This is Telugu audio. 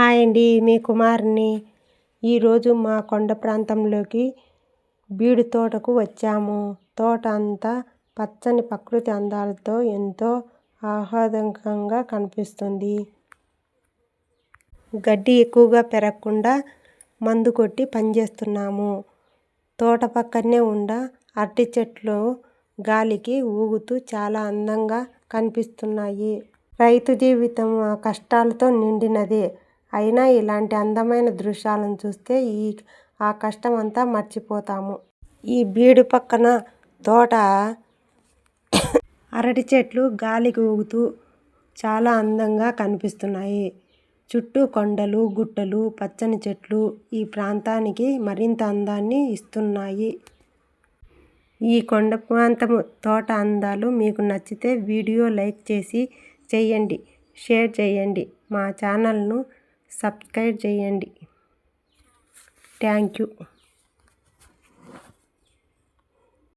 హాయ్ అండి, మీ కుమార్ని. ఈరోజు మా కొండ ప్రాంతంలోకి బీడు తోటకు వచ్చాము. తోట అంతా పచ్చని ప్రకృతి అందాలతో ఎంతో ఆహ్లాదకరంగా కనిపిస్తుంది. గడ్డి ఎక్కువగా పెరగకుండా మందు కొట్టి పనిచేస్తున్నాము. తోట పక్కనే ఉన్న అరటి చెట్లు గాలికి ఊగుతూ చాలా అందంగా కనిపిస్తున్నాయి. రైతు జీవితం కష్టాలతో నిండినదే. అయినా ఇలాంటి అందమైన దృశ్యాలను చూస్తే ఆ కష్టం అంతా మర్చిపోతాము. ఈ బీడు పక్కన తోట అరటి చెట్లు గాలికి ఊగుతూ చాలా అందంగా కనిపిస్తున్నాయి. చుట్టూ కొండలు, గుట్టలు, పచ్చని చెట్లు ఈ ప్రాంతానికి మరింత అందాన్ని ఇస్తున్నాయి. ఈ కొండ ప్రాంతం తోట అందాలు మీకు నచ్చితే వీడియో లైక్ చేయండి, షేర్ చేయండి, మా ఛానల్ను సబ్స్క్రైబ్ చేయండి. Thank you.